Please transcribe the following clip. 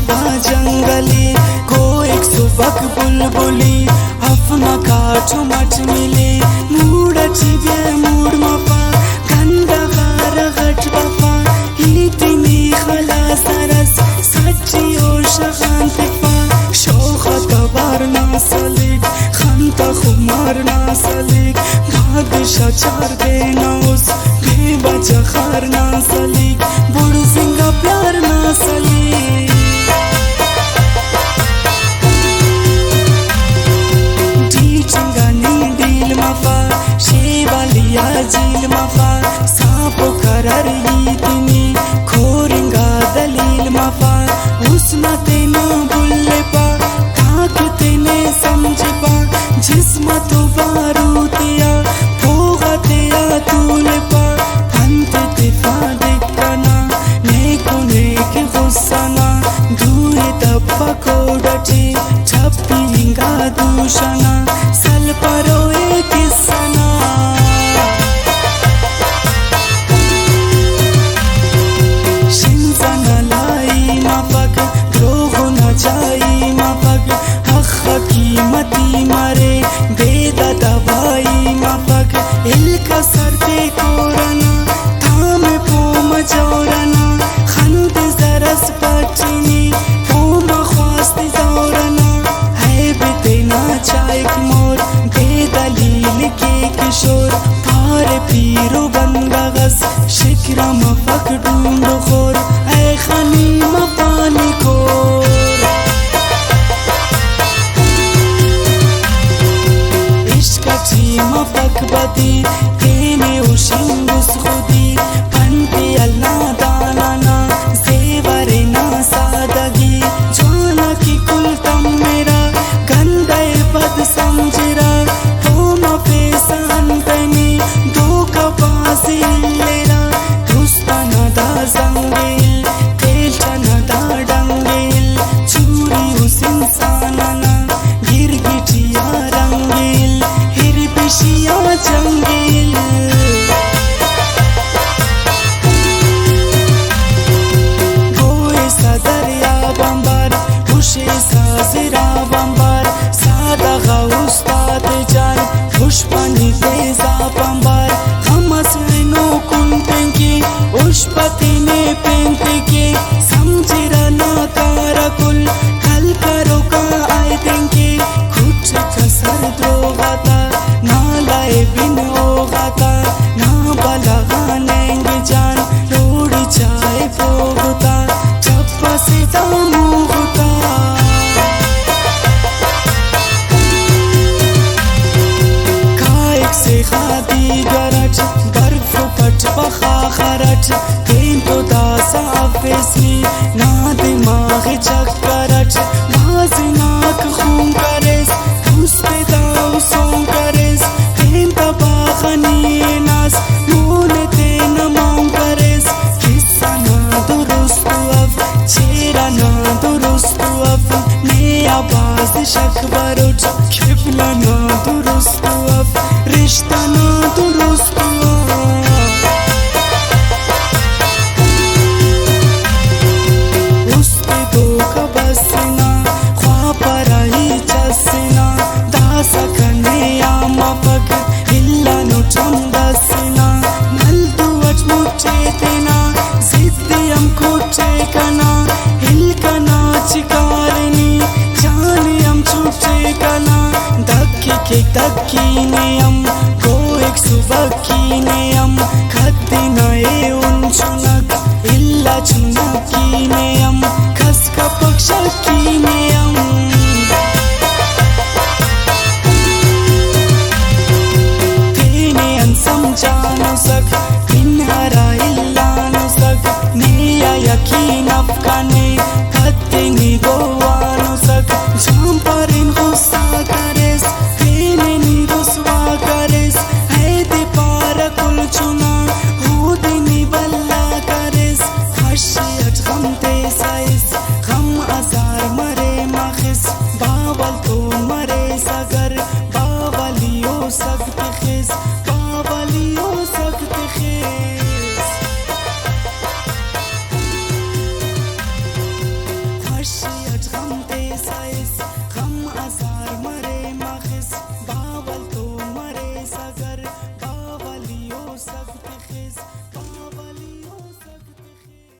शिवा जंगली को एक सुबक बुलबुली अपना काठो मच मिले मूड चिवे मूड मपा गंदा गार गट बपा इतनी खला सरस सच्ची और शगांत पा शोखा कबार ना सलिक खंता खुमार ना सलिक बादशाह चार देना उस बेबचा खार ना सलिक बुड़ सिंगा प्यार ना सलिक डी चिंगानी डील मफा शेवालिया झील मफा सांपो करर इतनी खोरिंगा दलील मफा उसना तेना बुल्ले पा ताक तेने समझ पा जिस्म तो बारूतिया भोगा तेया तूले पा अंत तिफा दिक्कना नेको नेक गुस्साना दूरे तब्बा कोडची छप्पी हिंगा दूषणा सल परो एक किस्सना शिंसना लाई मापक द्रोहो न जाई मापक हक़ कीमती मरे बेदा दवाई मापक इल्का सरते कोरना थाम पोम जोरना खंद जरस पचनी पोम ख्वास्त जोरना है बितेना चाइक मोर बेदलील के किशोर पार पीरो बंदगस शिकरा मफक ढूंढो खोर ऐ खनी मपानी खोर इश्क़ मफक बदी तेने उशिंगुस खुदी पंते अल्लाह दाना सेवरे ना सादगी जाना की कुल तम मेरा गंदे बद समझरा पोम पेसान तनी दो कपासी लेरा दुस्ताना दा जंगेल तेलचना दा डंगेल चूरी उस इंसाना गिरगिटिया रंगेल हिर पिशिया जंगेल गोए सदरिया बंबर खुशे साजिरा बंबर सादा उस्ताद जान पुष्पनी तेजा बंबर हमस नो कुन पेंकी उष्पति ने पेंकी समझिरा ना कारकुल कल करो का आए देंगे कुछ कसर द्रोगाता ना लाए बिन ओगाता ना बलगा लेंगे जान लोड़ी चाहे भोगता चप्पा से दामुगता कायक से खादी गरज बर्फ पट बखा खरच तेन तो दासा अफेसी ना दिमाग चक्करच बाजी नाक खून करेस उस पे दाव सों करेस तेन तबाखनी नास मोने तेन मांग करेस किस्सा ना दुरुस्त अफ चेहरा ना दुरुस्त अफ ने आवाज शक बरुच खिबला ना